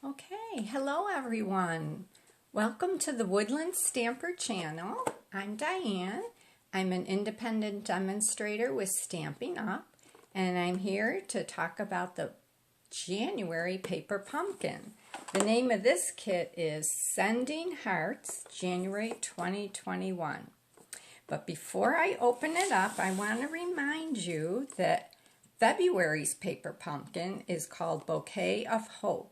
Okay, hello everyone. Welcome to the Woodland Stamper channel. I'm Diane. I'm an independent demonstrator with Stampin' Up, and I'm here to talk about the January paper pumpkin. The name of this kit is Sending Hearts, January 2021. But before I open it up, I want to remind you that February's paper pumpkin is called Bouquet of Hope.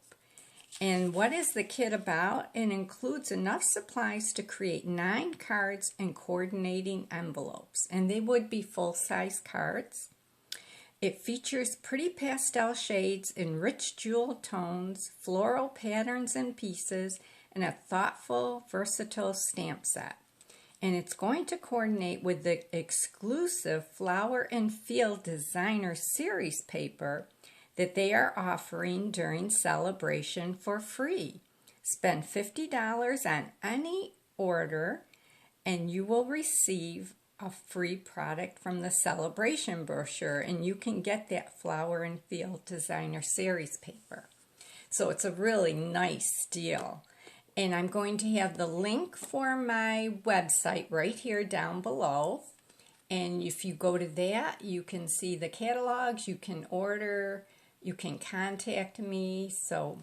And what is the kit about? It includes enough supplies to create 9 cards and coordinating envelopes, and they would be full-size cards. It features pretty pastel shades in rich jewel tones, floral patterns and pieces, and a thoughtful, versatile stamp set. And it's going to coordinate with the exclusive Flower and Field Designer Series paper that they are offering during celebration for free. Spend $50 on any order and you will receive a free product from the celebration brochure, and you can get that Flower and Field Designer Series paper. So it's a really nice deal. And I'm going to have the link for my website right here down below. And if you go to that, you can see the catalogs, you can order, you can contact me. So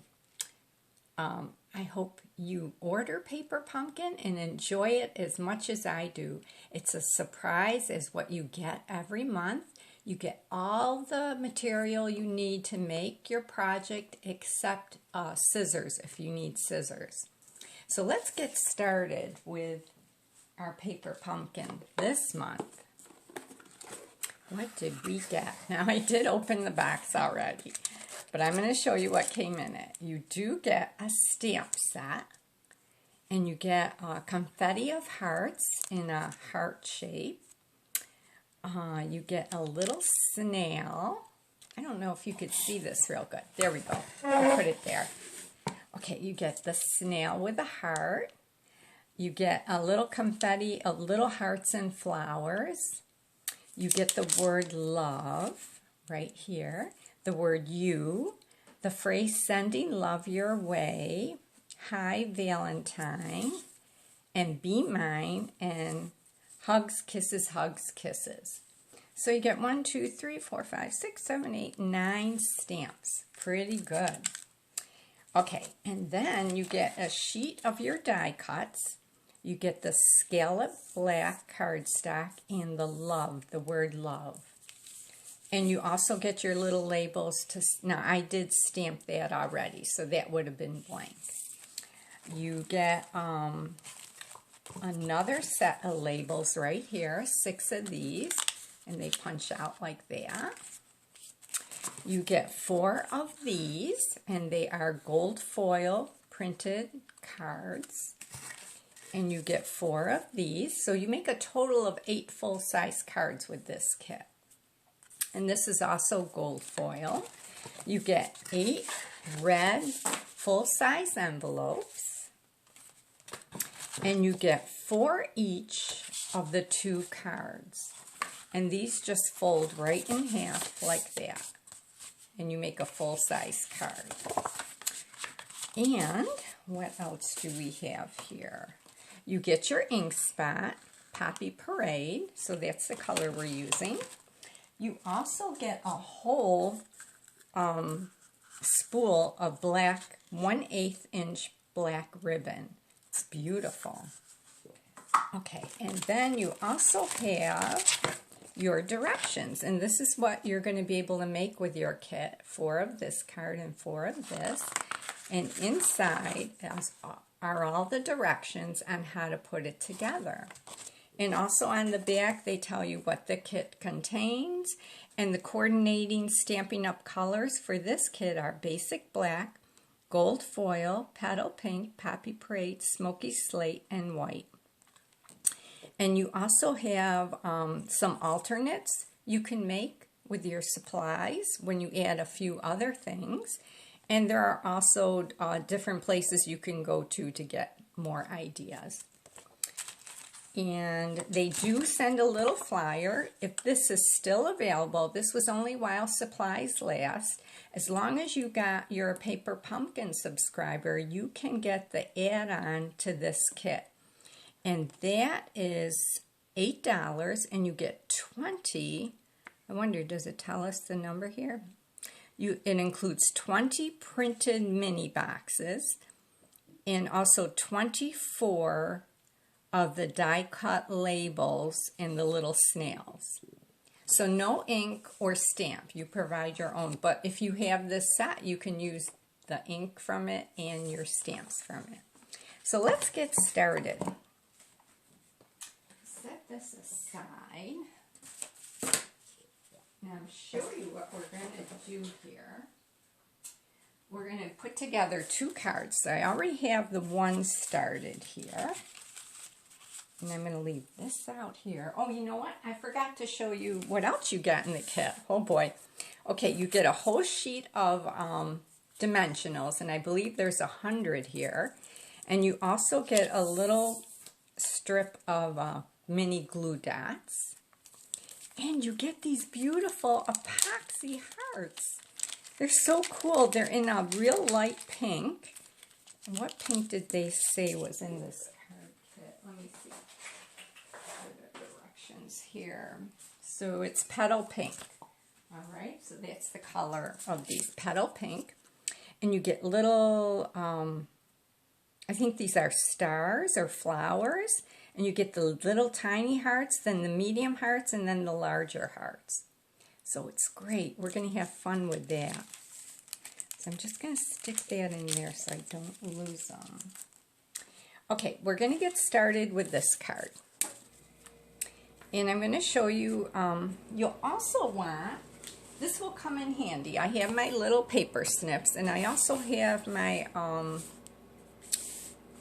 I hope you order Paper Pumpkin and enjoy it as much as I do. It's a surprise as what you get every month. You get all the material you need to make your project except scissors if you need scissors. So let's get started with our Paper Pumpkin this month. What did we get? Now, I did open the box already, but I'm going to show you what came in it. You do get a stamp set, and you get a confetti of hearts in a heart shape. You get a little snail. I don't know if you could see this real good. There we go. I'll put it there. Okay, you get the snail with a heart. You get a little confetti of little hearts and flowers. You get the word love right here, the word you, the phrase sending love your way, hi Valentine, and be mine, and hugs, kisses, kisses. So you get 1, 2, 3, 4, 5, 6, 7, 8, 9 stamps. Pretty good. Okay, and then you get a sheet of your die cuts. You get the scallop black cardstock and the love, the word love. And you also get your little labels to, now I did stamp that already, so that would have been blank. You get another set of labels right here, 6 of these, and they punch out like that. You get 4 of these, and they are gold foil printed cards. And you get 4 of these, so you make a total of 8 full-size cards with this kit. And this is also gold foil. You get 8 red full-size envelopes, and you get 4 each of the 2 cards. And these just fold right in half like that, and you make a full-size card. And what else do we have here? You get your ink spot, Poppy Parade, so that's the color we're using. You also get a whole spool of black 1/8 inch black ribbon. It's beautiful. Okay, and then you also have your directions, and this is what you're going to be able to make with your kit. 4 of this card and 4 of this, and inside are all the directions on how to put it together. And also on the back, they tell you what the kit contains, and the coordinating Stampin' Up colors for this kit are basic black, gold foil, petal pink, poppy parade, smoky slate, and white. And you also have some alternates you can make with your supplies when you add a few other things. And there are also different places you can go to get more ideas. And they do send a little flyer. If this is still available, this was only while supplies last. As long as you're a Paper Pumpkin subscriber, you can get the add-on to this kit. And that is $8, and you get 20. I wonder, does it tell us the number here? It includes 20 printed mini boxes and also 24 of the die-cut labels and the little snails. So no ink or stamp. You provide your own. But if you have this set, you can use the ink from it and your stamps from it. So let's get started. Set this aside. Now I'll show you what we're going to do here. We're going to put together 2 cards. So I already have the one started here. And I'm going to leave this out here. Oh, you know what? I forgot to show you what else you get in the kit. Oh boy. Okay, you get a whole sheet of dimensionals, and I believe there's 100 here. And you also get a little strip of mini glue dots. And you get these beautiful epoxy hearts. They're so cool. They're in a real light pink. And what pink did they say was in this card kit? Let me see. The directions here. So it's petal pink. All right, so that's the color of these, petal pink. And you get little, I think these are stars or flowers. And you get the little tiny hearts, then the medium hearts, and then the larger hearts. So it's great. We're going to have fun with that. So I'm just going to stick that in there so I don't lose them. Okay, we're going to get started with this card. And I'm going to show you, you'll also want, this will come in handy. I have my little paper snips, and I also have my,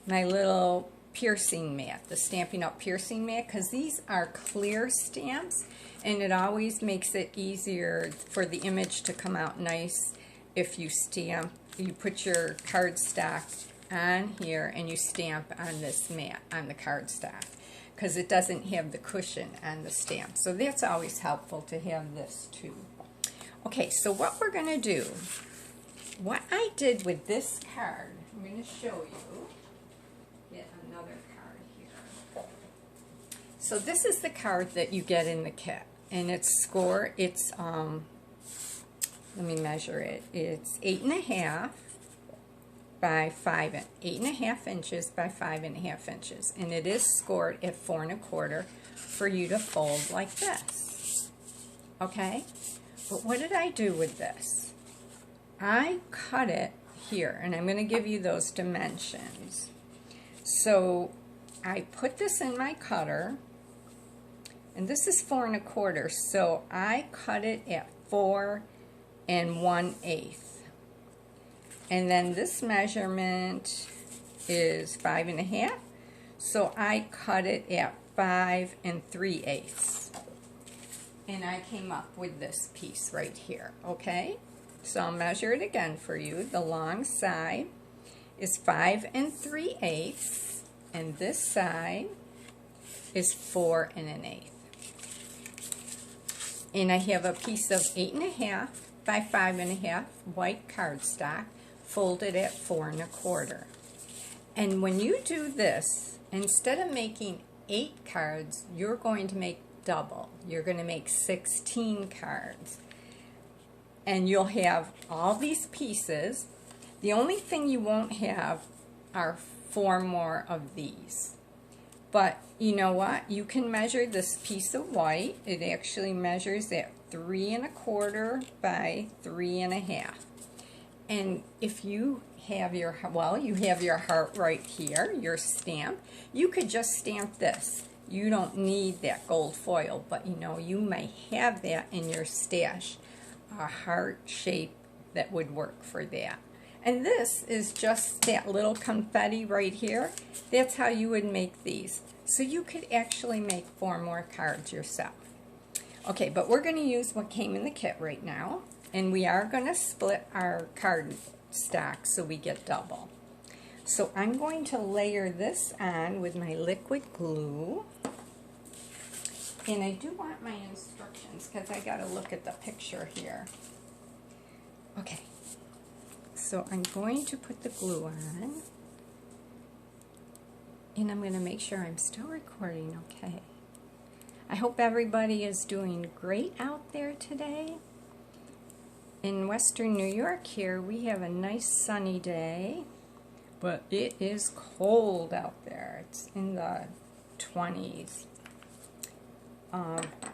my little piercing mat, the Stampin' Up! Piercing mat, because these are clear stamps, and it always makes it easier for the image to come out nice if you put your cardstock on here and you stamp on this mat, on the cardstock, because it doesn't have the cushion on the stamp. So that's always helpful to have this too. Okay, so what we're going to do, what I did with this card, I'm going to show you. Get another card here. So this is the card that you get in the kit, and it's let me measure it. It's 8.5 by 8.5 inches by 5.5 inches, and it is scored at 4 1/4 for you to fold like this. Okay, but what did I do with this? I cut it here, and I'm going to give you those dimensions. So I put this in my cutter, and this is 4 1/4, so I cut it at 4 1/8. And then this measurement is 5.5, so I cut it at 5 3/8. And I came up with this piece right here, okay? So I'll measure it again for you. The long side is 5 3/8, and this side is 4 1/8. And I have a piece of 8.5 by 5.5 white cardstock folded at 4 1/4. And when you do this, instead of making 8 cards, you're going to make double. You're going to make 16 cards. And you'll have all these pieces. The only thing you won't have are 4 more of these. But you know what? You can measure this piece of white. It actually measures at 3 1/4 by 3 1/2. And if you have your, well, you have your heart right here, your stamp. You could just stamp this. You don't need that gold foil, but you know, you may have that in your stash. A heart shape that would work for that. And this is just that little confetti right here. That's how you would make these. So you could actually make 4 more cards yourself. Okay, but we're going to use what came in the kit right now. And we are going to split our card stock so we get double. So I'm going to layer this on with my liquid glue. And I do want my instructions because I got to look at the picture here. Okay, so I'm going to put the glue on. And I'm going to make sure I'm still recording okay. I hope everybody is doing great out there today. In Western New York here, we have a nice sunny day, but it is cold out there. It's in the 20s.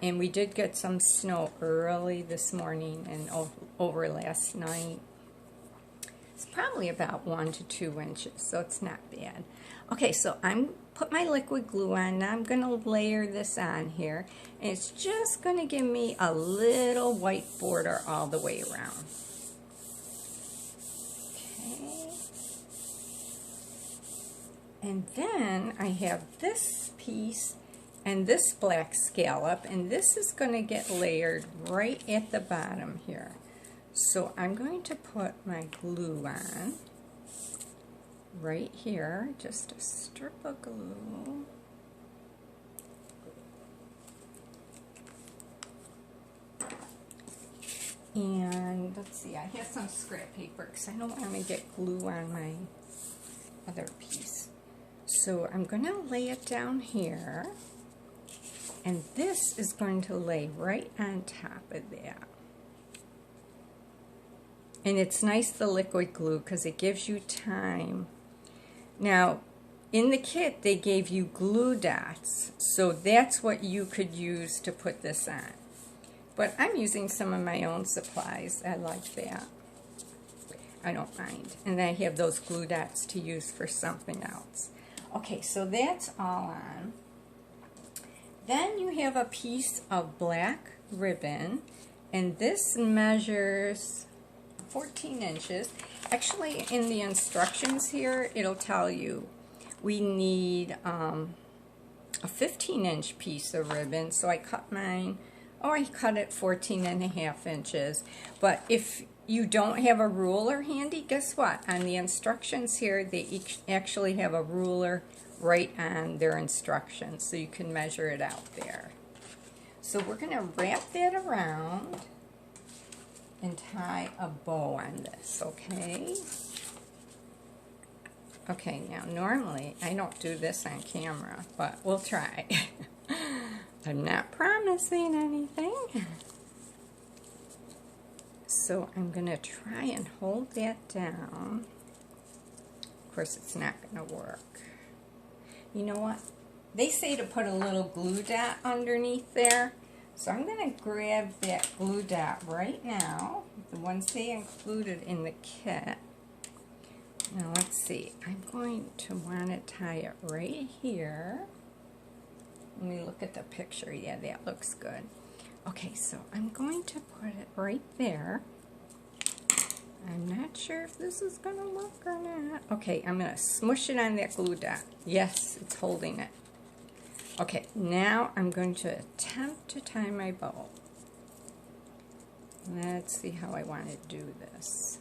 And we did get some snow early this morning and over last night. It's probably about 1 to 2 inches, so it's not bad. Okay, so I'm put my liquid glue on. Now I'm going to layer this on here. And it's just going to give me a little white border all the way around. Okay. And then I have this piece and this black scallop, and this is going to get layered right at the bottom here. So I'm going to put my glue on right here, just a strip of glue. And let's see, I have some scrap paper because I don't want to get glue on my other piece. So I'm going to lay it down here, and this is going to lay right on top of that. And it's nice, the liquid glue, because it gives you time. Now, in the kit, they gave you glue dots, so that's what you could use to put this on. But I'm using some of my own supplies. I like that. I don't mind. And I have those glue dots to use for something else. Okay, so that's all on. Then you have a piece of black ribbon, and this measures 14 inches. Actually, in the instructions here, it'll tell you we need a 15-inch piece of ribbon, so I cut mine. Oh, I cut it 14.5 inches. But if you don't have a ruler handy, guess what? On the instructions here, they actually have a ruler right on their instructions, so you can measure it out there. So we're going to wrap that around and tie a bow on this, okay? Okay, now normally I don't do this on camera, but we'll try. I'm not promising anything. So I'm going to try and hold that down. Of course, it's not going to work. You know what? They say to put a little glue dot underneath there. So I'm going to grab that glue dot right now, the ones they included in the kit. Now let's see, I'm going to want to tie it right here. Let me look at the picture. Yeah, that looks good. Okay, so I'm going to put it right there. I'm not sure if this is going to work or not. Okay, I'm going to smush it on that glue dot. Yes, it's holding it. Okay, now I'm going to attempt to tie my bow. Let's see how I want to do this.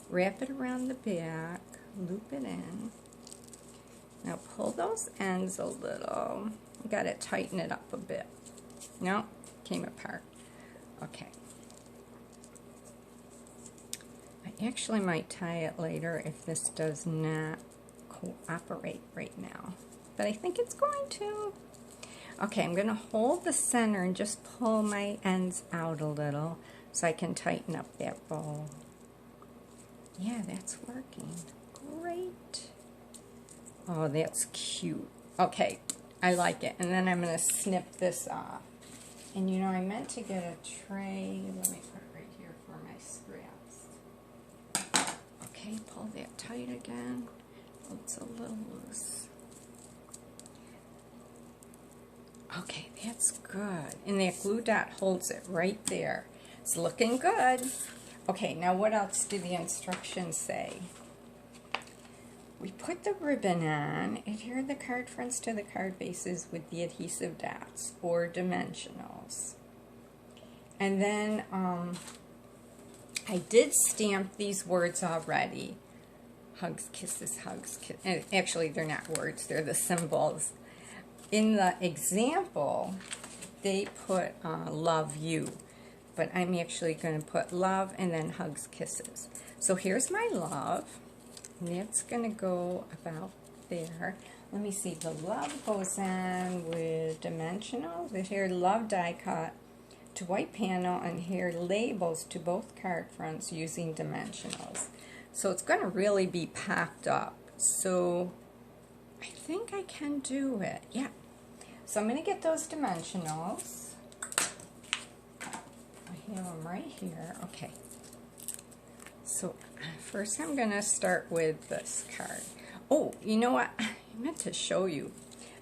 Wrap it around the back, loop it in. Now pull those ends a little. You got to tighten it up a bit. No, came apart. Okay. I actually might tie it later if this does not cooperate right now. But I think it's going to. Okay, I'm going to hold the center and just pull my ends out a little so I can tighten up that bow. Yeah, that's working. Great. Oh, that's cute. Okay, I like it. And then I'm going to snip this off. And you know, I meant to get a tray. Let me put it right here for my scraps. Okay, pull that tight again. Oh, it's a little loose. Okay, that's good. And that glue dot holds it right there. It's looking good. Okay, now what else do the instructions say? We put the ribbon on, adhere the card fronts to the card bases with the adhesive dots or dimensionals. And then I did stamp these words already. Hugs, kisses, hugs, kisses. Actually, they're not words, they're the symbols. In the example, they put love you, but I'm actually going to put love and then hugs, kisses. So here's my love, and that's going to go about there. Let me see, the love goes on with dimensional. The here love die cut to white panel, and here labels to both card fronts using dimensionals. So it's going to really be packed up. So I think I can do it. Yeah. So I'm going to get those dimensionals. I have them right here. Okay. So first I'm going to start with this card. Oh, you know what? I meant to show you.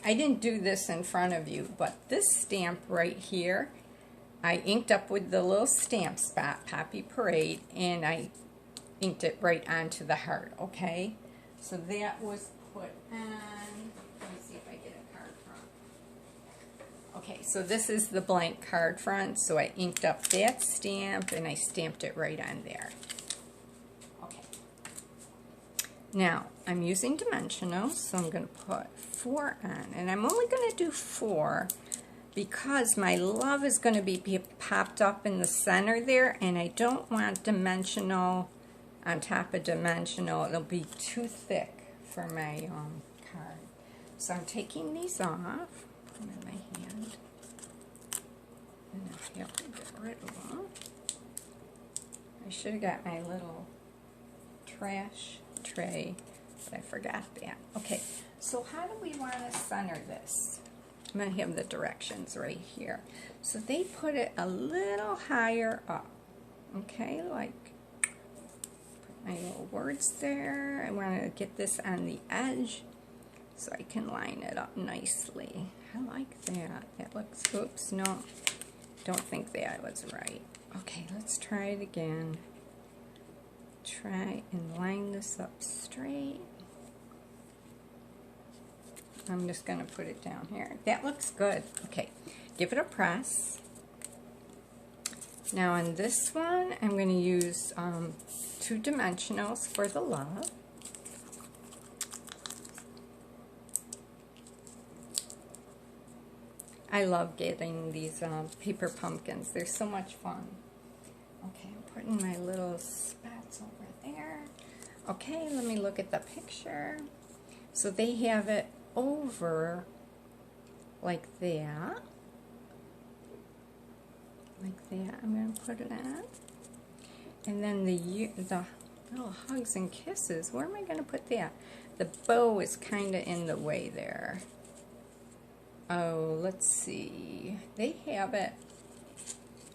I didn't do this in front of you, but this stamp right here, I inked up with the little stamp spot, Poppy Parade, and I inked it right onto the heart, okay? So that was put on, let me see if I get a card front. Okay, so this is the blank card front, so I inked up that stamp and I stamped it right on there. Okay. Now, I'm using dimensionals, so I'm going to put 4 on, and I'm only going to do 4 because my love is going to be popped up in the center there, and I don't want dimensional on top of dimensional. It'll be too thick for my card. So I'm taking these off, put them in my hand, and I have to get rid of them. I should have got my little trash tray, but I forgot that. Okay, so how do we want to center this? I'm going to have the directions right here. So they put it a little higher up, okay, like put my little words there. I want to get this on the edge so I can line it up nicely. I like that. That looks, oops, no, don't think that was right. Okay, let's try it again. Try and line this up straight. I'm just going to put it down here. That looks good. Okay, give it a press. Now on this one, I'm going to use 2 dimensionals for the love. I love getting these paper pumpkins. They're so much fun. Okay, I'm putting my little spots over there. Okay, let me look at the picture. So they have it over like that. Like that. I'm going to put it on. And then the little hugs and kisses, where am I going to put that? The bow is kind of in the way there. Oh, let's see. They have it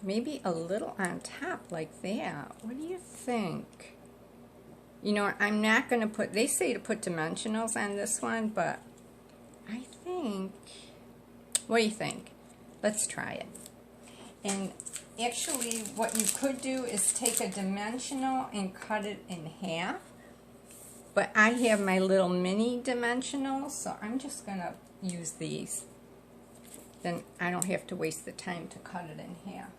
maybe a little on top like that. What do you think? You know, I'm not going to put, they say to put dimensionals on this one, but I think, what do you think? Let's try it. And actually, what you could do is take a dimensional and cut it in half. But I have my little mini dimensionals, so I'm just going to use these. Then I don't have to waste the time to cut it in half.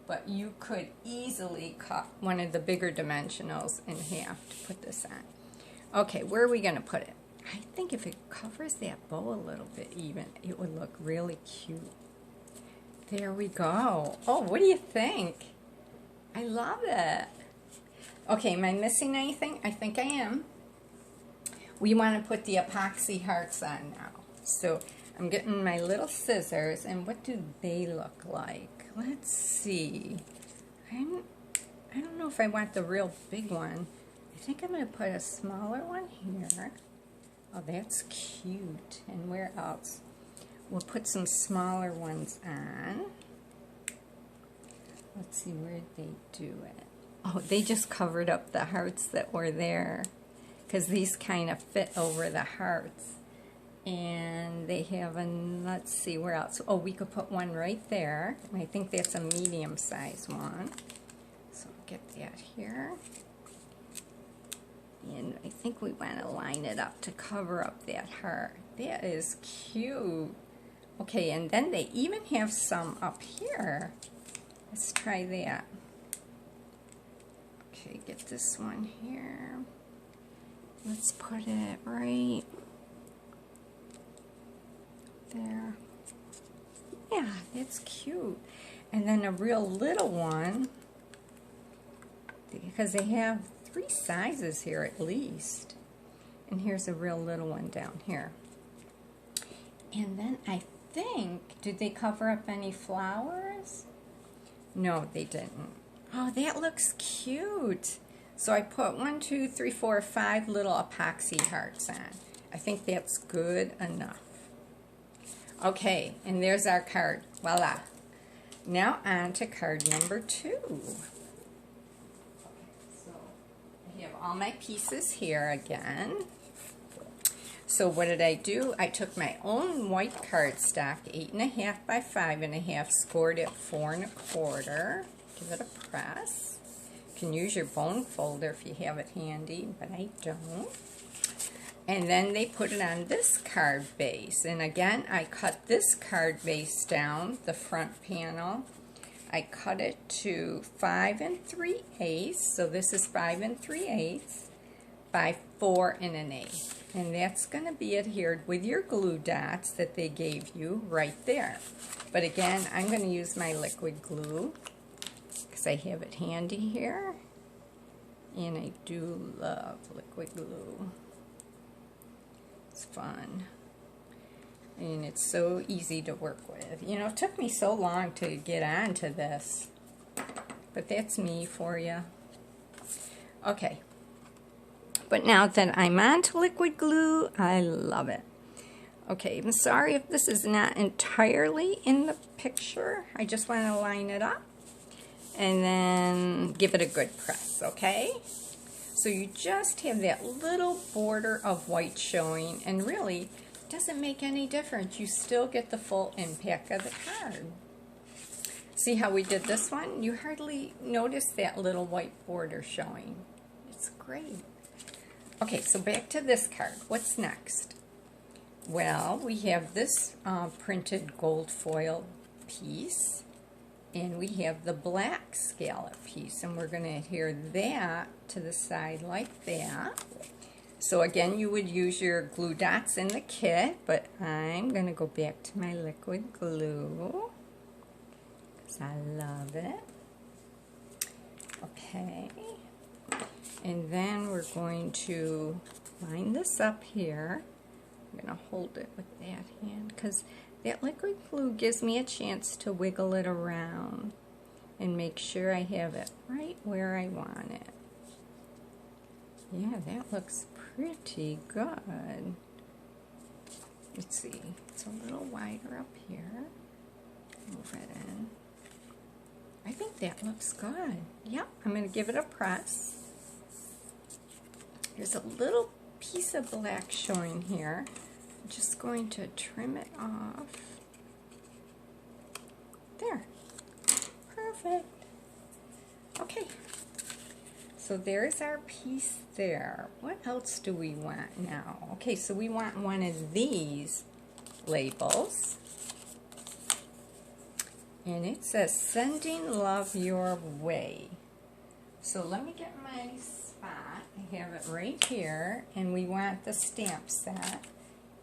But you could easily cut one of the bigger dimensionals in half to put this on. Okay, where are we going to put it? I think if it covers that bow a little bit even, it would look really cute. There we go. Oh, what do you think? I love it. Okay, am I missing anything? I think I am. We want to put the epoxy hearts on now. So I'm getting my little scissors, and what do they look like? Let's see. I don't know if I want the real big one. I think I'm going to put a smaller one here. Oh, that's cute. And where else? We'll put some smaller ones on. Let's see, where did they do it? Oh, they just covered up the hearts that were there, because these kind of fit over the hearts. And they have a, let's see, where else? Oh, we could put one right there. And I think that's a medium-sized one. So I'll get that here. And I think we want to line it up to cover up that heart. That is cute. Okay, and then they even have some up here. Let's try that. Okay, get this one here. Let's put it right there. Yeah, that's cute. And then a real little one, because they have 3 sizes here at least. And here's a real little one down here. And then I think, did they cover up any flowers? No, they didn't. Oh, that looks cute. So I put 1, 2, 3, 4, 5 little epoxy hearts on. I think that's good enough. Okay, and there's our card. Voila. Now on to card number 2. So I have all my pieces here again. So what did I do? I took my own white cardstock, 8.5 by 5.5, scored at 4 1/4. Give it a press. You can use your bone folder if you have it handy, but I don't. And then they put it on this card base. And again, I cut this card base down, the front panel. I cut it to 5 3/8. So this is 5 3/8 by 4 1/8. And that's going to be adhered with your glue dots that they gave you right there. But again, I'm going to use my liquid glue because I have it handy here. And I do love liquid glue. It's fun. And it's so easy to work with. You know, it took me so long to get onto this. But that's me for you. Okay. But now that I'm on to liquid glue, I love it. Okay, I'm sorry if this is not entirely in the picture. I just want to line it up and then give it a good press, okay? So you just have that little border of white showing, and really it doesn't make any difference. You still get the full impact of the card. See how we did this one? You hardly notice that little white border showing. It's great. Okay, so back to this card. What's next? Well, we have this printed gold foil piece, and we have the black scallop piece, and we're going to adhere that to the side like that. So again, you would use your glue dots in the kit, but I'm going to go back to my liquid glue because I love it. Okay. And then we're going to line this up here. I'm going to hold it with that hand because that liquid glue gives me a chance to wiggle it around and make sure I have it right where I want it. Yeah, that looks pretty good. Let's see, it's a little wider up here. Move it in. I think that looks good. Yep, I'm going to give it a press. There's a little piece of black showing here. I'm just going to trim it off. There. Perfect. Okay. So there's our piece there. What else do we want now? Okay, so we want one of these labels. And it says, "Sending love your way." So let me get my spot. I have it right here, and we want the stamp set,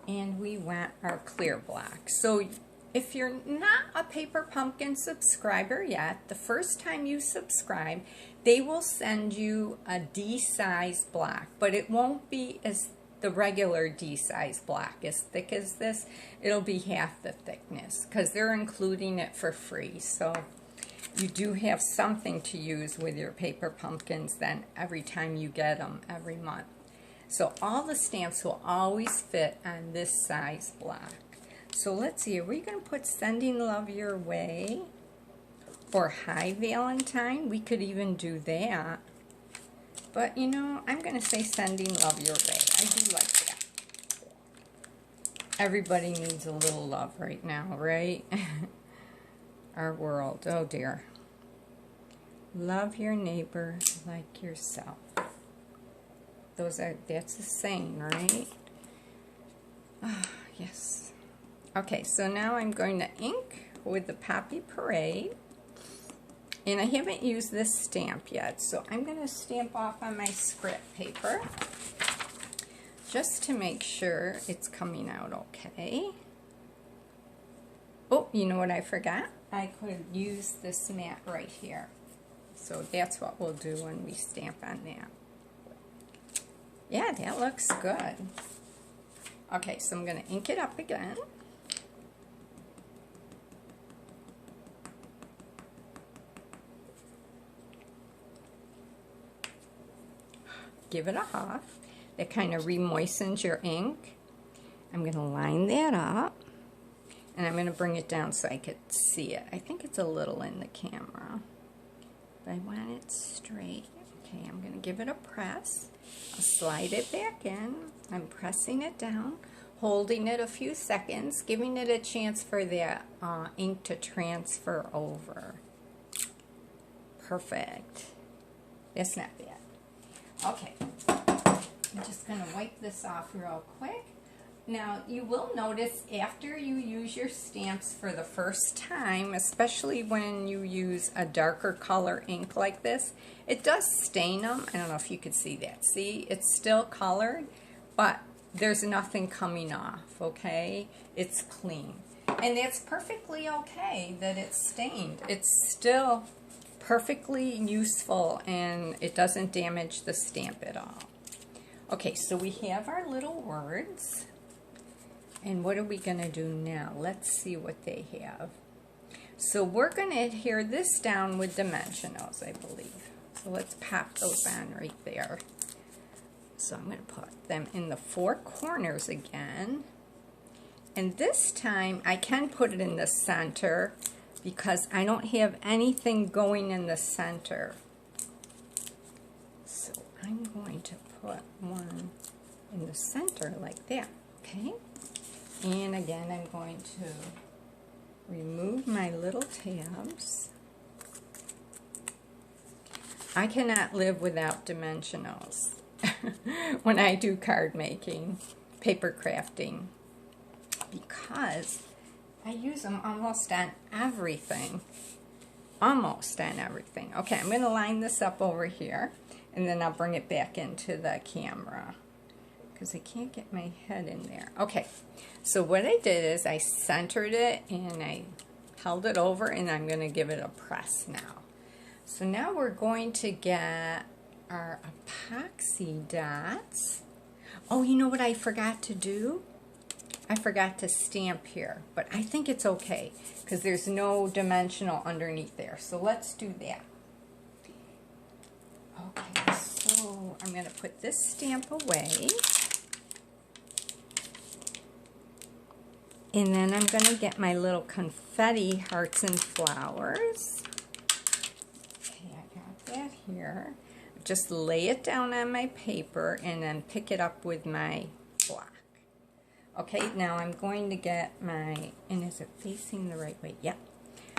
and we want our clear block. So if you're not a Paper Pumpkin subscriber yet, the first time you subscribe, they will send you a D-size block, but it won't be as the regular D-size block as thick as this. It'll be half the thickness because they're including it for free. So you do have something to use with your Paper Pumpkins then every time you get them every month. So all the stamps will always fit on this size block. So let's see, are we going to put "Sending love your way" or "Hi Valentine"? We could even do that. But you know, I'm going to say "Sending love your way." I do like that. Everybody needs a little love right now, right? Our world, oh dear. Love your neighbor like yourself. That's the saying, right? Oh, yes. Okay, so now I'm going to ink with the Poppy Parade. And I haven't used this stamp yet, so I'm going to stamp off on my scrap paper just to make sure it's coming out okay. Oh, you know what I forgot? I could use this mat right here. So that's what we'll do when we stamp on that. Yeah, that looks good. Okay, so I'm going to ink it up again. Give it a huff. That kind of re-moistens your ink. I'm going to line that up. And I'm going to bring it down so I could see it. I think it's a little in the camera. But I want it straight. Okay, I'm going to give it a press. I'll slide it back in. I'm pressing it down, holding it a few seconds, giving it a chance for the ink to transfer over. Perfect. That's not bad. Okay, I'm just going to wipe this off real quick. Now, you will notice after you use your stamps for the first time, especially when you use a darker color ink like this, it does stain them. I don't know if you could see that. See, it's still colored, but there's nothing coming off, okay? It's clean. And that's perfectly okay that it's stained. It's still perfectly useful and it doesn't damage the stamp at all. Okay, so we have our little words. And what are we going to do now? Let's see what they have. So we're going to adhere this down with dimensionals, I believe. So let's pop those on right there. So I'm going to put them in the four corners again. And this time I can put it in the center because I don't have anything going in the center. So I'm going to put one in the center like that, okay? And again, I'm going to remove my little tabs. I cannot live without dimensionals when I do card making, paper crafting, because I use them almost on everything. Almost on everything. Okay, I'm going to line this up over here, and then I'll bring it back into the camera, because I can't get my head in there. Okay, so what I did is I centered it and I held it over, and I'm going to give it a press now. So now we're going to get our epoxy dots. Oh, you know what I forgot to do? I forgot to stamp here, but I think it's okay because there's no dimensional underneath there. So let's do that. Okay, so I'm going to put this stamp away. And then I'm going to get my little confetti hearts and flowers. Okay, I got that here. Just lay it down on my paper and then pick it up with my block. Okay, now I'm going to get my, and is it facing the right way? Yep.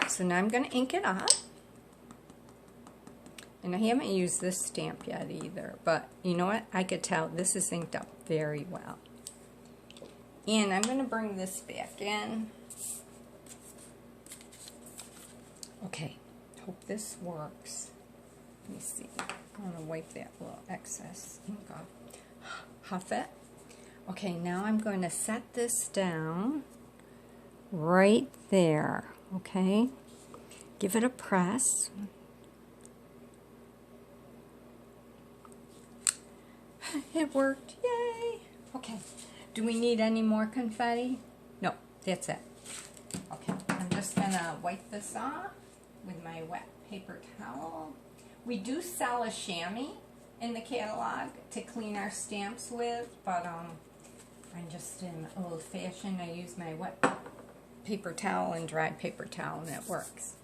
So now I'm going to ink it up. And I haven't used this stamp yet either, but you know what? I could tell this is inked up very well. And I'm going to bring this back in. Okay, hope this works. Let me see. I'm going to wipe that little excess ink off. Huff it. Okay, now I'm going to set this down right there, okay? Give it a press. It worked, yay! Okay. Do we need any more confetti? No, that's it. Okay, I'm just going to wipe this off with my wet paper towel. We do sell a chamois in the catalog to clean our stamps with, but I'm just in old-fashioned. I use my wet paper towel and dried paper towel, and it works.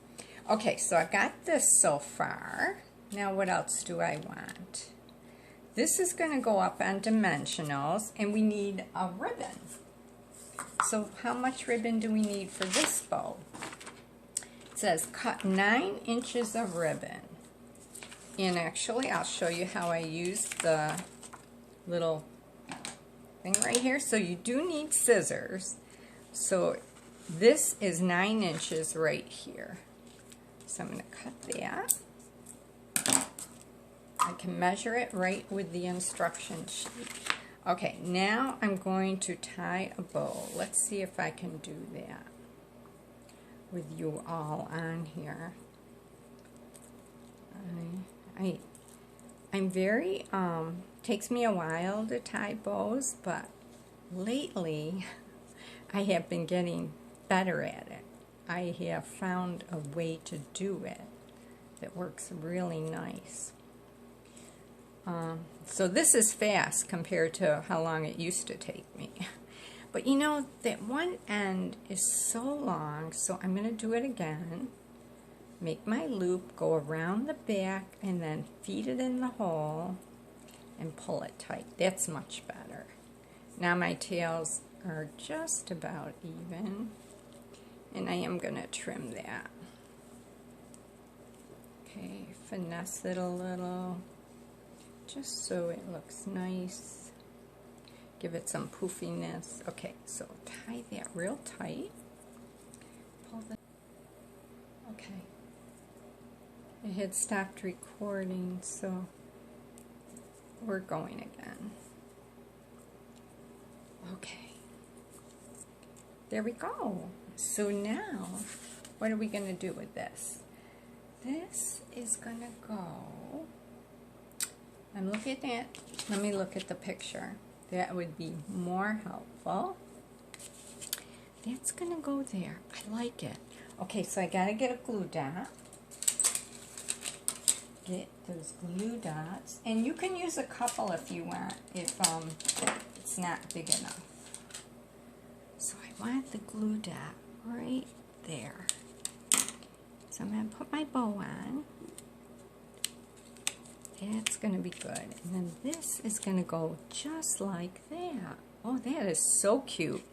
Okay, so I've got this so far. Now what else do I want? This is going to go up on dimensionals, and we need a ribbon. So how much ribbon do we need for this bow? It says cut 9 inches of ribbon. And actually, I'll show you how I use the little thing right here. So you do need scissors. So this is 9 inches right here. So I'm going to cut that. I can measure it right with the instruction sheet. Okay, now I'm going to tie a bow. Let's see if I can do that. with you all on here. I'm very, takes me a while to tie bows, but lately I have been getting better at it. I have found a way to do it that works really nice. So this is fast compared to how long it used to take me. But you know, that one end is so long, so I'm going to do it again. Make my loop, go around the back, and then feed it in the hole and pull it tight. That's much better. Now my tails are just about even, and I am going to trim that. Okay, finesse it a little, just so it looks nice. Give it some poofiness. Okay, so tie that real tight. Pull the. Okay. It had stopped recording, so we're going again. Okay. There we go. So now, what are we going to do with this? This is going to go. I'm looking at. Let me look at the picture. That would be more helpful. That's going to go there. I like it. Okay, so I got to get a glue dot. Get those glue dots. And you can use a couple if you want, if it's not big enough. So I want the glue dot right there. So I'm going to put my bow on. That's going to be good. And then this is going to go just like that. Oh, that is so cute.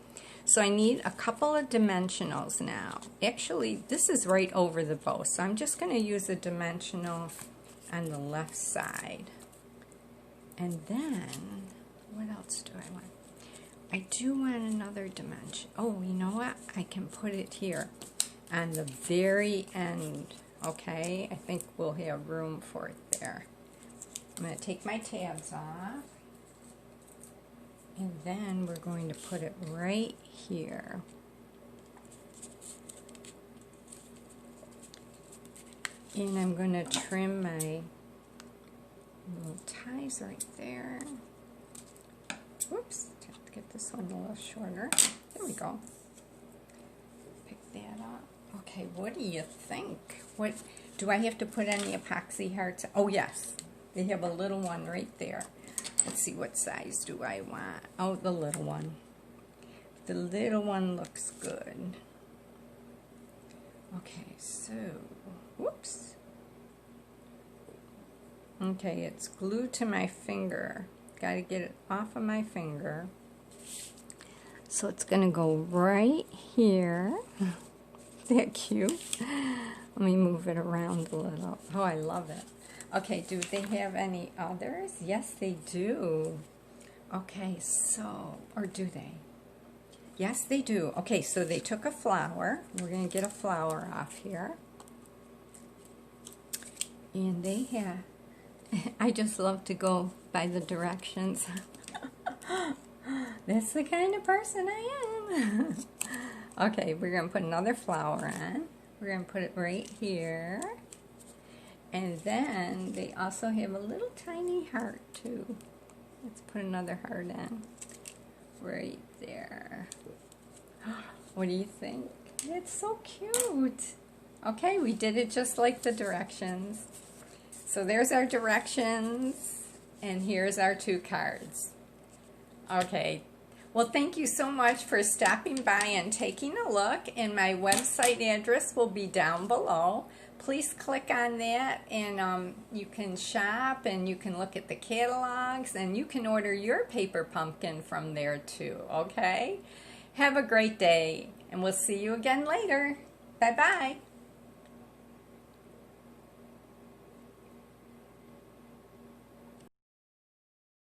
So I need a couple of dimensionals now. Actually, this is right over the bow, so I'm just going to use a dimensional on the left side. And then, what else do I want? I do want another dimension. Oh, you know what? I can put it here on the very end. Okay, I think we'll have room for it there. I'm going to take my tabs off, and then we're going to put it right here. And I'm going to trim my little ties right there. Whoops, have to get this one a little shorter. There we go. Pick that up. Okay, what do you think? What do I have to put any epoxy hearts? Oh yes. They have a little one right there. Let's see, what size do I want? Oh, the little one. The little one looks good. Okay, so, whoops. Okay, it's glued to my finger. Got to get it off of my finger. So it's going to go right here. Isn't that cute? Let me move it around a little. Oh, I love it. Okay, do they have any others? Yes, they do. Okay, so, or do they? Yes, they do. Okay, so they took a flower. We're going to get a flower off here. And they have, I just love to go by the directions. That's the kind of person I am. Okay, we're going to put another flower on. We're going to put it right here. And then they also have a little tiny heart too. Let's put another heart in right there. What do you think? It's so cute. Okay, we did it just like the directions. So there's our directions, and here's our 2 cards. Okay, well, thank you so much for stopping by and taking a look, and my website address will be down below. Please click on that, and you can shop, and you can look at the catalogs, and you can order your paper pumpkin from there too, okay? Have a great day, and we'll see you again later. Bye-bye.